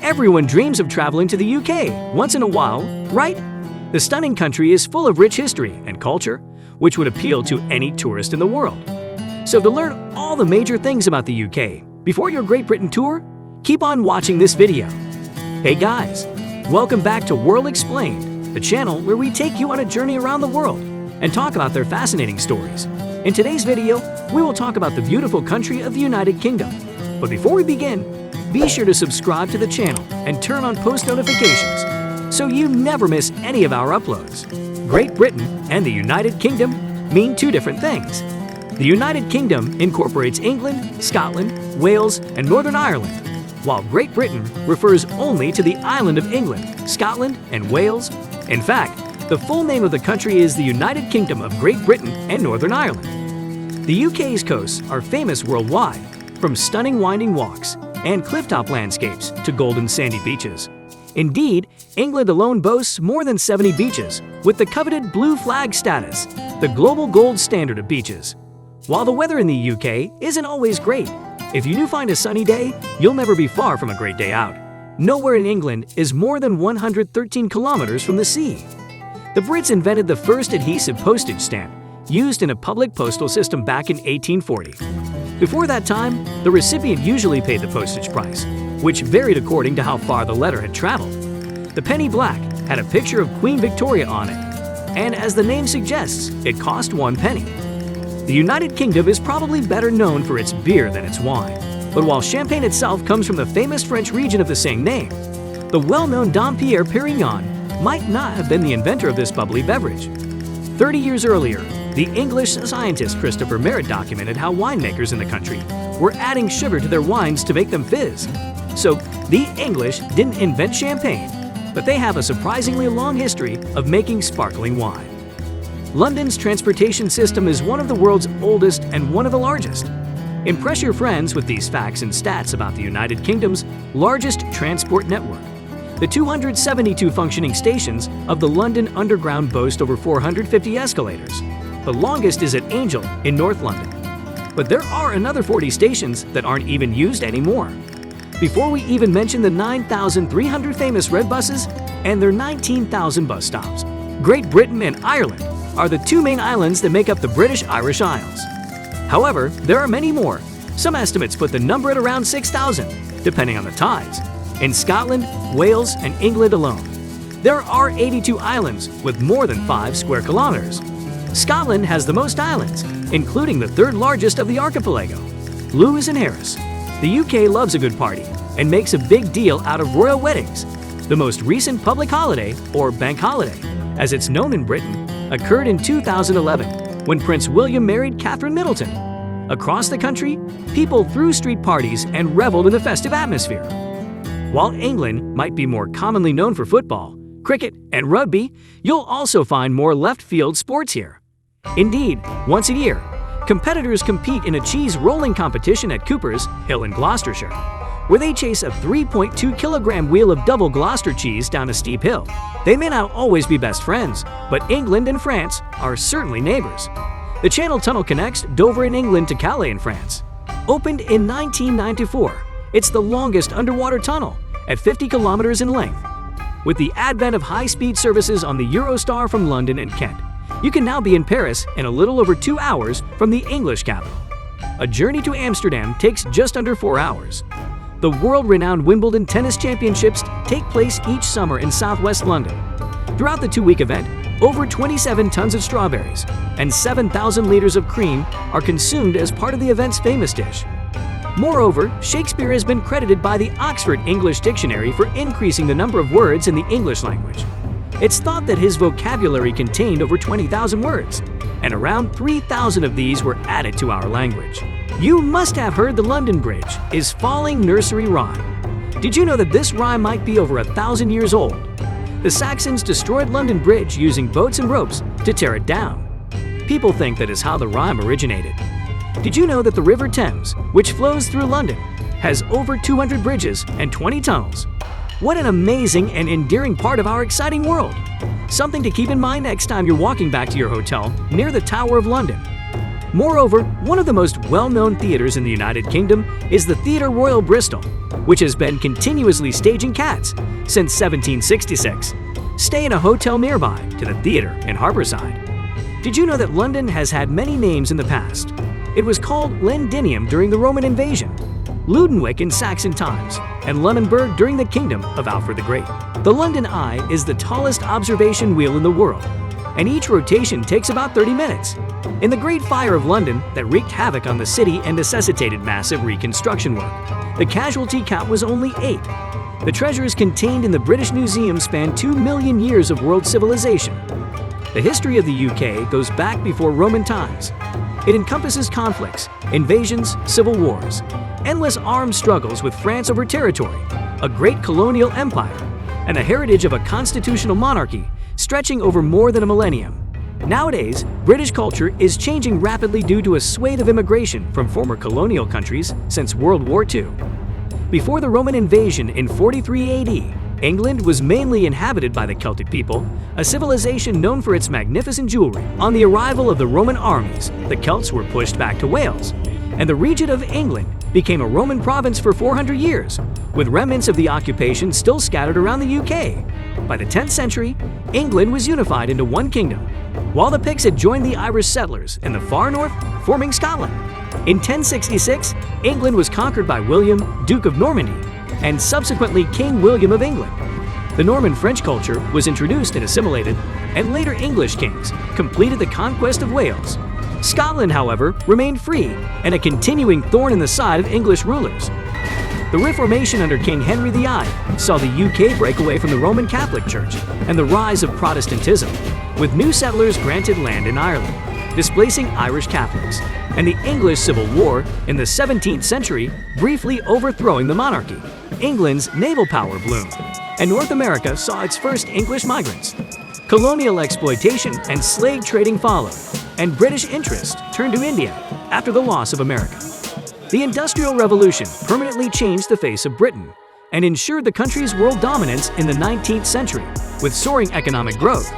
Everyone dreams of traveling to the UK once in a while, right? The stunning country is full of rich history and culture, which would appeal to any tourist in the world. So to learn all the major things about the UK before your Great Britain tour, keep on watching this video. Hey guys, welcome back to World Explained, the channel where we take you on a journey around the world and talk about their fascinating stories. In today's video, we will talk about the beautiful country of the United Kingdom. But before we begin, be sure to subscribe to the channel and turn on post notifications so you never miss any of our uploads. Great Britain and the United Kingdom mean two different things. The United Kingdom incorporates England, Scotland, Wales, and Northern Ireland, while Great Britain refers only to the island of England, Scotland, and Wales. In fact, the full name of the country is the United Kingdom of Great Britain and Northern Ireland. The UK's coasts are famous worldwide, from stunning winding walks and clifftop landscapes to golden sandy beaches. Indeed, England alone boasts more than 70 beaches, with the coveted blue flag status, the global gold standard of beaches. While the weather in the UK isn't always great, if you do find a sunny day, you'll never be far from a great day out. Nowhere in England is more than 113 kilometers from the sea. The Brits invented the first adhesive postage stamp, used in a public postal system back in 1840. Before that time, the recipient usually paid the postage price, which varied according to how far the letter had traveled. The penny black had a picture of Queen Victoria on it, and as the name suggests, it cost 1 penny. The United Kingdom is probably better known for its beer than its wine, but while champagne itself comes from the famous French region of the same name, the well-known Dom Pierre Perignon might not have been the inventor of this bubbly beverage. 30 years earlier, the English scientist Christopher Merritt documented how winemakers in the country were adding sugar to their wines to make them fizz. So, the English didn't invent champagne, but they have a surprisingly long history of making sparkling wine. London's transportation system is one of the world's oldest and one of the largest. Impress your friends with these facts and stats about the United Kingdom's largest transport network. The 272 functioning stations of the London Underground boast over 450 escalators. The longest is at Angel in North London. But there are another 40 stations that aren't even used anymore. Before we even mention the 9,300 famous red buses and their 19,000 bus stops. Great Britain and Ireland are the two main islands that make up the British-Irish Isles. However, there are many more. Some estimates put the number at around 6,000, depending on the tides. In Scotland, Wales, and England alone, there are 82 islands with more than 5 square kilometers. Scotland has the most islands, including the third largest of the archipelago, Lewis and Harris. The UK loves a good party and makes a big deal out of royal weddings. The most recent public holiday, or bank holiday, as it's known in Britain, occurred in 2011 when Prince William married Catherine Middleton. Across the country, people threw street parties and reveled in the festive atmosphere. While England might be more commonly known for football, cricket, and rugby, you'll also find more left-field sports here. Indeed, once a year, competitors compete in a cheese rolling competition at Cooper's Hill in Gloucestershire, where they chase a 3.2-kilogram wheel of double Gloucester cheese down a steep hill. They may not always be best friends, but England and France are certainly neighbors. The Channel Tunnel connects Dover in England to Calais in France. Opened in 1994, it's the longest underwater tunnel at 50 kilometers in length. With the advent of high-speed services on the Eurostar from London and Kent, you can now be in Paris in a little over 2 hours from the English capital. A journey to Amsterdam takes just under 4 hours. The world-renowned Wimbledon Tennis Championships take place each summer in southwest London. Throughout the 2-week event, over 27 tons of strawberries and 7,000 liters of cream are consumed as part of the event's famous dish. Moreover, Shakespeare has been credited by the Oxford English Dictionary for increasing the number of words in the English language. It's thought that his vocabulary contained over 20,000 words, and around 3,000 of these were added to our language. You must have heard the London Bridge is falling nursery rhyme. Did you know that this rhyme might be over 1,000 years old? The Saxons destroyed London Bridge using boats and ropes to tear it down. People think that is how the rhyme originated. Did you know that the River Thames, which flows through London, has over 200 bridges and 20 tunnels? What an amazing and endearing part of our exciting world! Something to keep in mind next time you're walking back to your hotel near the Tower of London. Moreover, one of the most well-known theaters in the United Kingdom is the Theatre Royal Bristol, which has been continuously staging Cats since 1766. Stay in a hotel nearby to the theater in Harborside. Did you know that London has had many names in the past? It was called Londinium during the Roman invasion, Ludenwick in Saxon times, and Lunenburg during the kingdom of Alfred the Great. The London Eye is the tallest observation wheel in the world, and each rotation takes about 30 minutes. In the Great Fire of London that wreaked havoc on the city and necessitated massive reconstruction work, the casualty count was only 8. The treasures contained in the British Museum span 2 million years of world civilization. The history of the UK goes back before Roman times. It encompasses conflicts, invasions, civil wars, endless armed struggles with France over territory, a great colonial empire, and the heritage of a constitutional monarchy stretching over more than a millennium. Nowadays, British culture is changing rapidly due to a swathe of immigration from former colonial countries since World War II. Before the Roman invasion in 43 AD, England was mainly inhabited by the Celtic people, a civilization known for its magnificent jewelry. On the arrival of the Roman armies, the Celts were pushed back to Wales, and the region of England became a Roman province for 400 years, with remnants of the occupation still scattered around the UK. By the 10th century, England was unified into one kingdom, while the Picts had joined the Irish settlers in the far north, forming Scotland. In 1066, England was conquered by William, Duke of Normandy, and subsequently King William of England. The Norman French culture was introduced and assimilated, and later English kings completed the conquest of Wales. Scotland, however, remained free and a continuing thorn in the side of English rulers. The Reformation under King Henry VI saw the UK break away from the Roman Catholic Church and the rise of Protestantism, with new settlers granted land in Ireland, displacing Irish Catholics, and the English Civil War in the 17th century briefly overthrowing the monarchy. England's naval power bloomed, and North America saw its first English migrants. Colonial exploitation and slave trading followed, and British interest turned to India after the loss of America. The Industrial Revolution permanently changed the face of Britain and ensured the country's world dominance in the 19th century with soaring economic growth.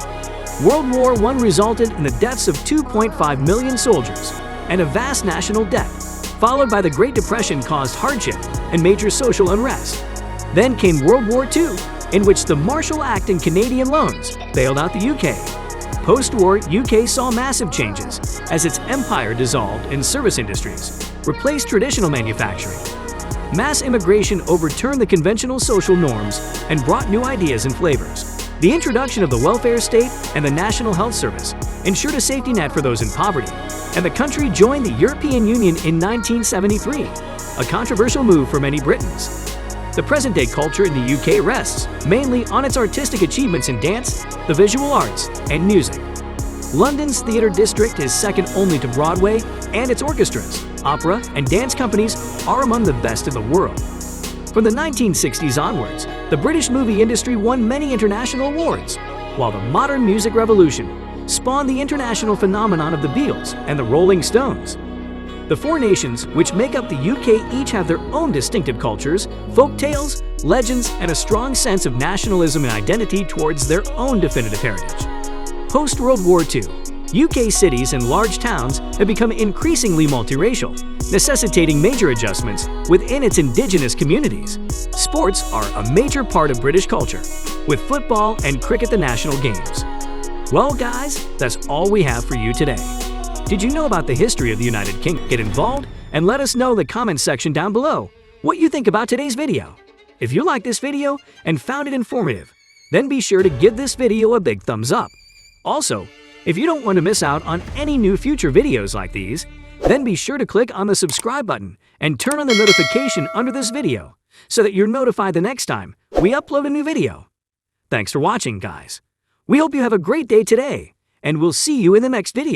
World War I resulted in the deaths of 2.5 million soldiers and a vast national debt, followed by the Great Depression caused hardship and major social unrest. Then came World War II, in which the Marshall Act and Canadian loans bailed out the UK. Post-war, UK saw massive changes as its empire dissolved and service industries replaced traditional manufacturing. Mass immigration overturned the conventional social norms and brought new ideas and flavors. The introduction of the welfare state and the National Health Service ensured a safety net for those in poverty, and the country joined the European Union in 1973, a controversial move for many Britons. The present-day culture in the UK rests mainly on its artistic achievements in dance, the visual arts, and music. London's theatre district is second only to Broadway, and its orchestras, opera, and dance companies are among the best in the world. From the 1960s onwards, the British movie industry won many international awards, while the modern music revolution spawned the international phenomenon of the Beatles and the Rolling Stones. The four nations which make up the UK each have their own distinctive cultures, folk tales, legends, and a strong sense of nationalism and identity towards their own definitive heritage. Post-World War II, UK cities and large towns have become increasingly multiracial, necessitating major adjustments within its indigenous communities. Sports are a major part of British culture, with football and cricket the national games. Well guys, that's all we have for you today. Did you know about the history of the United Kingdom? Get involved and let us know in the comments section down below what you think about today's video. If you liked this video and found it informative, then be sure to give this video a big thumbs up. Also, if you don't want to miss out on any new future videos like these, then be sure to click on the subscribe button and turn on the notification under this video so that you're notified the next time we upload a new video. Thanks for watching, guys. We hope you have a great day today, and we'll see you in the next video.